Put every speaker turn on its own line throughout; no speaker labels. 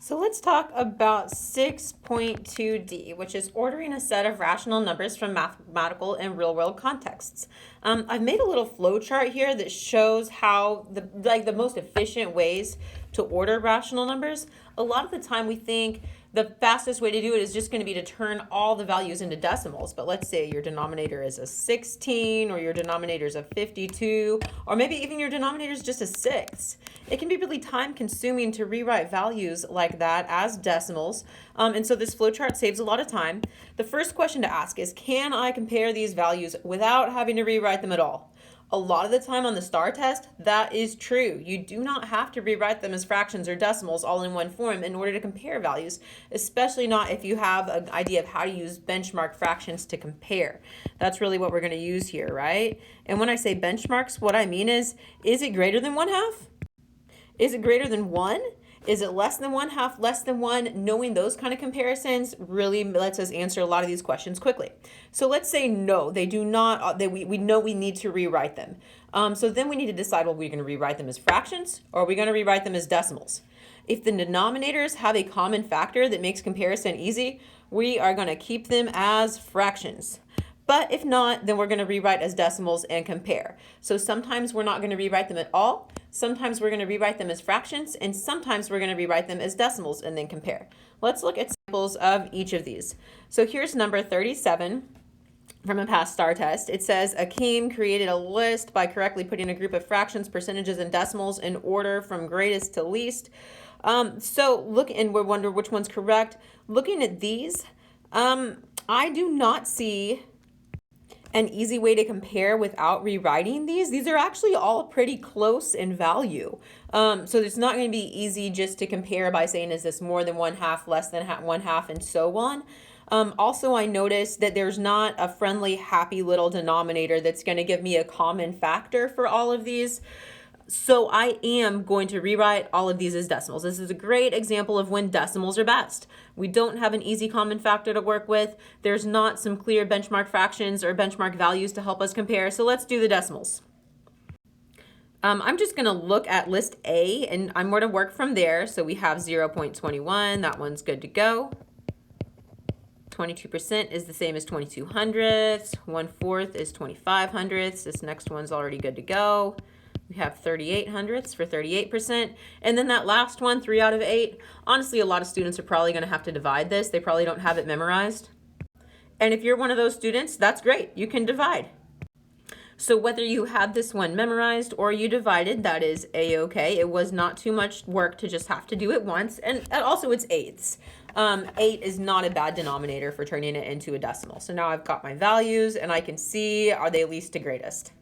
So let's talk about 6.2D, which is ordering a set of rational numbers from mathematical and real-world contexts. I've made a little flow chart here that shows how the most efficient ways to order rational numbers. A lot of the time we think the fastest way to do it is just going to be to turn all the values into decimals. But let's say your denominator is a 16, or your denominator is a 52, or maybe even your denominator is just a 6. It can be really time consuming to rewrite values like that as decimals. And so this flowchart saves a lot of time. The first question to ask is, can I compare these values without having to rewrite them at all? A lot of the time on the STAR test, that is true. You do not have to rewrite them as fractions or decimals all in one form in order to compare values, especially not if you have an idea of how to use benchmark fractions to compare. That's really what we're going to use here, right? And when I say benchmarks, what I mean is it greater than 1/2? Is it greater than 1? Is it less than 1/2, less than 1? Knowing those kind of comparisons really lets us answer a lot of these questions quickly. So let's say no, they do not, we know we need to rewrite them. So then we need to decide, well, we're going to rewrite them as fractions, or are we going to rewrite them as decimals? If the denominators have a common factor that makes comparison easy, we are going to keep them as fractions. But if not, then we're going to rewrite as decimals and compare. So sometimes we're not going to rewrite them at all. Sometimes we're going to rewrite them as fractions, and sometimes we're going to rewrite them as decimals and then compare. Let's look at samples of each of these. So here's number 37 from a past STAR test. It says Akeem created a list by correctly putting a group of fractions, percentages, and decimals in order from greatest to least. So look, and we wonder which one's correct. Looking at these, I do not see an easy way to compare without rewriting these. These are actually all pretty close in value. So it's not going to be easy just to compare by saying, is this more than 1/2, less than 1/2, and so on. Also, I noticed that there's not a friendly, happy little denominator that's going to give me a common factor for all of these. So I am going to rewrite all of these as decimals. This is a great example of when decimals are best. We don't have an easy common factor to work with. There's not some clear benchmark fractions or benchmark values to help us compare. So let's do the decimals. I'm just going to look at list A, and I'm going to work from there. So we have 0.21. That one's good to go. 22% is the same as 22 hundredths. 1/4 is 25 hundredths. This next one's already good to go. We have 38 hundredths for 38%. And then that last one, 3 out of 8. Honestly, a lot of students are probably going to have to divide this. They probably don't have it memorized. And if you're one of those students, that's great. You can divide. So whether you had this one memorized or you divided, that is a-okay. It was not too much work to just have to do it once. And also it's eighths. 8 is not a bad denominator for turning it into a decimal. So now I've got my values and I can see, are they least to greatest?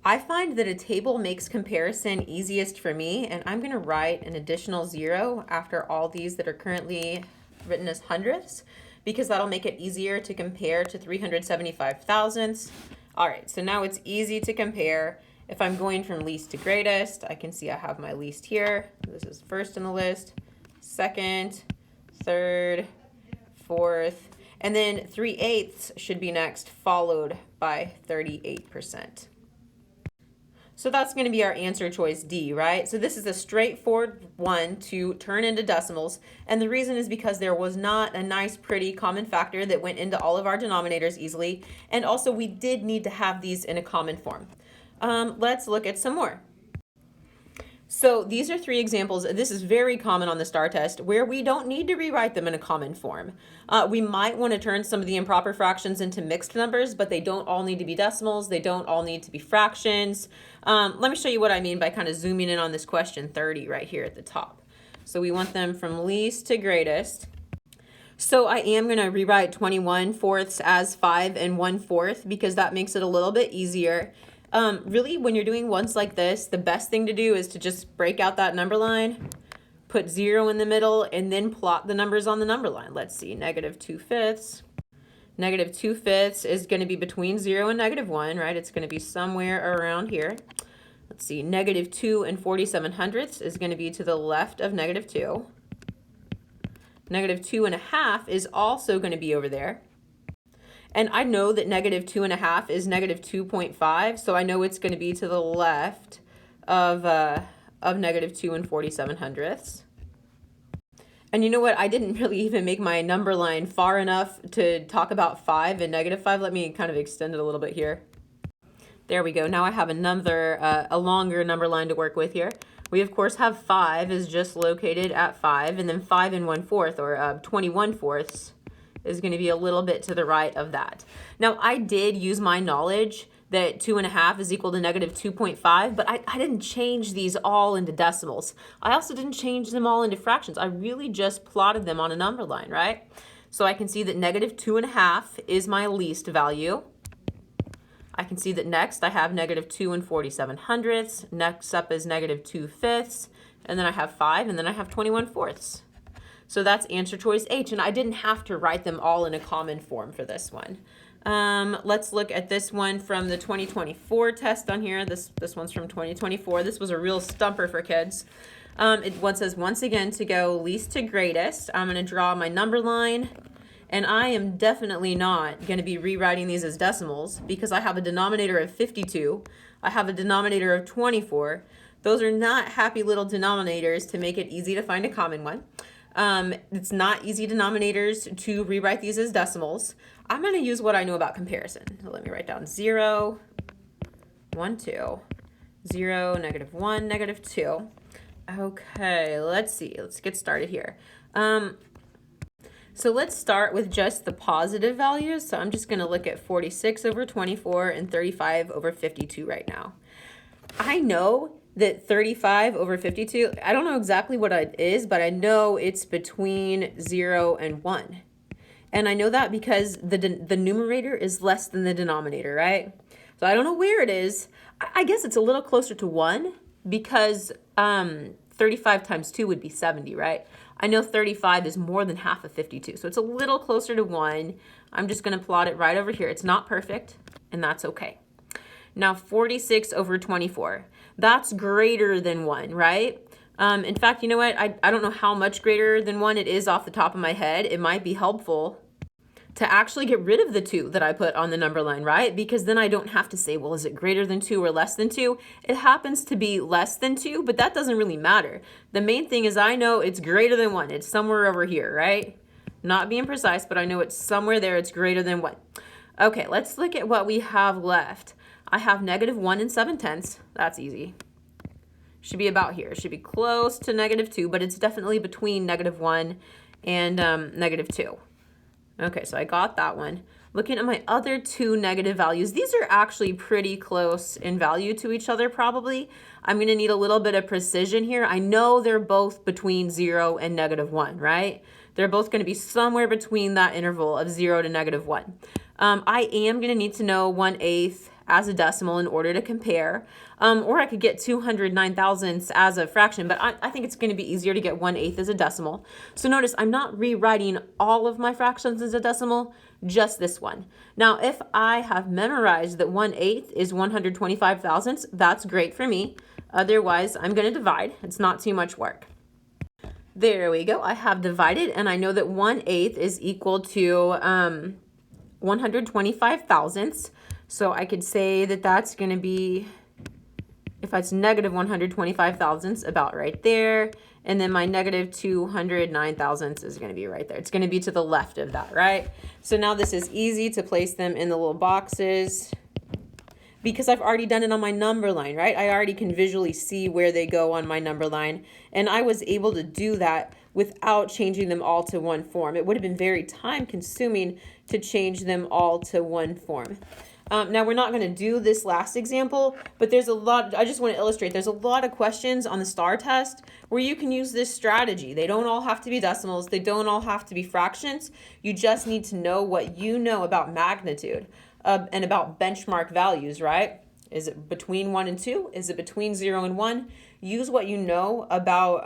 I find that a table makes comparison easiest for me, and I'm going to write an additional 0 after all these that are currently written as hundredths, because that'll make it easier to compare to 375 thousandths. All right, so now it's easy to compare. If I'm going from least to greatest, I can see I have my least here. This is first in the list, second, third, fourth, and then 3/8 should be next, followed by 38%. So that's going to be our answer choice D, right? So this is a straightforward one to turn into decimals. And the reason is because there was not a nice, pretty common factor that went into all of our denominators easily. And also we did need to have these in a common form. Let's look at some more. So these are 3 examples. This is very common on the STAR test where we don't need to rewrite them in a common form. We might want to turn some of the improper fractions into mixed numbers, but they don't all need to be decimals. They don't all need to be fractions. Let me show you what I mean by kind of zooming in on this question 30 right here at the top. So we want them from least to greatest. So I am going to rewrite 21/4 as 5 1/4 because that makes it a little bit easier. Really, when you're doing ones like this, the best thing to do is to just break out that number line, put 0 in the middle, and then plot the numbers on the number line. Let's see, -2/5. -2/5 is going to be between 0 and -1, right? It's going to be somewhere around here. Let's see, -2 and 47 hundredths is going to be to the left of -2. -2.5 is also going to be over there. And I know that -2.5 is -2.5, so I know it's going to be to the left of -2 and 47 hundredths. And you know what? I didn't really even make my number line far enough to talk about 5 and -5. Let me kind of extend it a little bit here. There we go. Now I have another, a longer number line to work with here. We, of course, have 5 is just located at 5, and then 5 1/4, or 21/4, is going to be a little bit to the right of that. Now, I did use my knowledge that 2.5 is equal to -2.5, but I didn't change these all into decimals. I also didn't change them all into fractions. I really just plotted them on a number line, right? So I can see that -2.5 is my least value. I can see that next I have -2 47/100. Next up is -2/5, and then I have 5, and then I have 21/4. So that's answer choice H, and I didn't have to write them all in a common form for this one. Let's look at this one from the 2024 test on here. This one's from 2024. This was a real stumper for kids. It says, once again, to go least to greatest. I'm going to draw my number line, and I am definitely not going to be rewriting these as decimals because I have a denominator of 52. I have a denominator of 24. Those are not happy little denominators to make it easy to find a common one. It's not easy denominators to rewrite these as decimals. I'm going to use what I know about comparison. So let me write down 0, 1, 2, 0, -1, -2. Okay, let's see. Let's get started here. So let's start with just the positive values. So I'm just going to look at 46 over 24 and 35 over 52 right now. I know that 35 over 52, I don't know exactly what it is, but I know it's between 0 and 1. And I know that because the numerator is less than the denominator, right? So I don't know where it is. I guess it's a little closer to 1 because 35 times 2 would be 70, right? I know 35 is more than half of 52, so it's a little closer to 1. I'm just going to plot it right over here. It's not perfect, and that's okay. Now 46 over 24, that's greater than 1, right? In fact, you know what? I don't know how much greater than 1 it is off the top of my head. It might be helpful to actually get rid of the 2 that I put on the number line, right? Because then I don't have to say, well, is it greater than 2 or less than 2? It happens to be less than 2, but that doesn't really matter. The main thing is I know it's greater than 1. It's somewhere over here, right? Not being precise, but I know it's somewhere there. It's greater than 1. Okay, let's look at what we have left. I have -1 7/10. That's easy. Should be about here. Should be close to -2, but it's definitely between -1 and -2. Okay, so I got that one. Looking at my other 2 negative values, these are actually pretty close in value to each other probably. I'm going to need a little bit of precision here. I know they're both between 0 and -1, right? They're both going to be somewhere between that interval of 0 to -1. I am going to need to know 1/8 as a decimal in order to compare, or I could get 209 thousandths as a fraction, but I think it's going to be easier to get 1/8 as a decimal. So notice I'm not rewriting all of my fractions as a decimal, just this one. Now, if I have memorized that 1/8 is 125 thousandths, that's great for me. Otherwise, I'm going to divide. It's not too much work. There we go. I have divided, and I know that 1/8 is equal to 125 thousandths. So I could say that that's going to be, if it's -125 thousandths, about right there. And then my -209 thousandths is going to be right there. It's going to be to the left of that, right? So now this is easy to place them in the little boxes because I've already done it on my number line, right? I already can visually see where they go on my number line. And I was able to do that without changing them all to one form. It would have been very time consuming to change them all to one form. Now, we're not going to do this last example, but there's a lot, I just want to illustrate, there's a lot of questions on the STAR test where you can use this strategy. They don't all have to be decimals. They don't all have to be fractions. You just need to know what you know about magnitude and about benchmark values, right? Is it between 1 and 2? Is it between 0 and 1? Use what you know about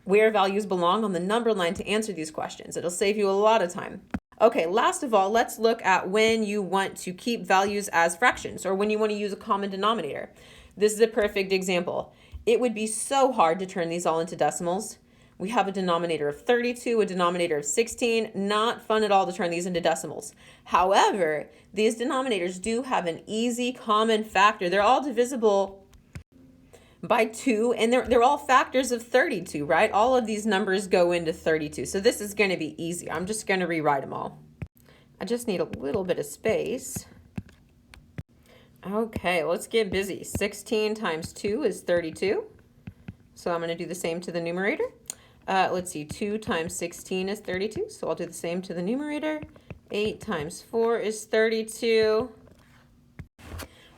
where values belong on the number line to answer these questions. It'll save you a lot of time. Okay, last of all, let's look at when you want to keep values as fractions or when you want to use a common denominator. This is a perfect example. It would be so hard to turn these all into decimals. We have a denominator of 32, a denominator of 16. Not fun at all to turn these into decimals. However, these denominators do have an easy common factor. They're all divisible by 2, and they're all factors of 32, right? All of these numbers go into 32, so this is going to be easy. I'm just going to rewrite them all. I just need a little bit of space. Okay, let's get busy. 16 times 2 is 32, so I'm going to do the same to the numerator. Let's see, 2 times 16 is 32, so I'll do the same to the numerator. 8 times 4 is 32.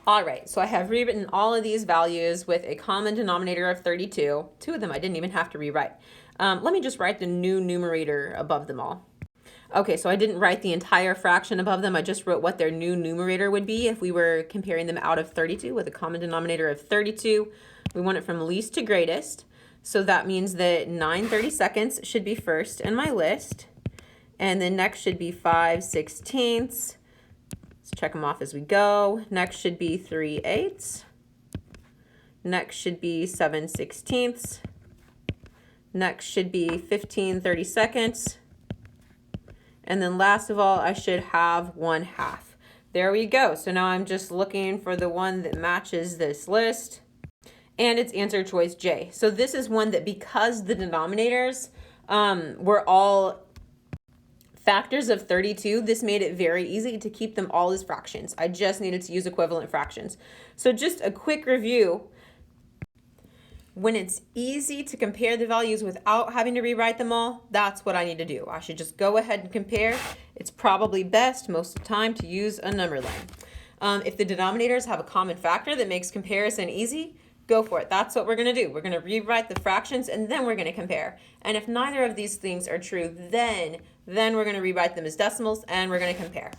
All right, so I have rewritten all of these values with a common denominator of 32. 2 of them I didn't even have to rewrite. Let me just write the new numerator above them all. Okay, so I didn't write the entire fraction above them. I just wrote what their new numerator would be if we were comparing them out of 32 with a common denominator of 32. We want it from least to greatest. So that means that 9/32 should be first in my list. And then next should be 5/16. Let's check them off as we go. Next should be 3/8. Next should be 7/16. Next should be 15/32. And then last of all, I should have 1/2. There we go. So now I'm just looking for the one that matches this list. And it's answer choice J. So this is one that, because the denominators were all factors of 32, this made it very easy to keep them all as fractions. I just needed to use equivalent fractions. So just a quick review. When it's easy to compare the values without having to rewrite them all, that's what I need to do. I should just go ahead and compare. It's probably best most of the time to use a number line. If the denominators have a common factor that makes comparison easy, go for it. That's what we're going to do. We're going to rewrite the fractions and then we're going to compare. And if neither of these things are true, then we're going to rewrite them as decimals and we're going to compare.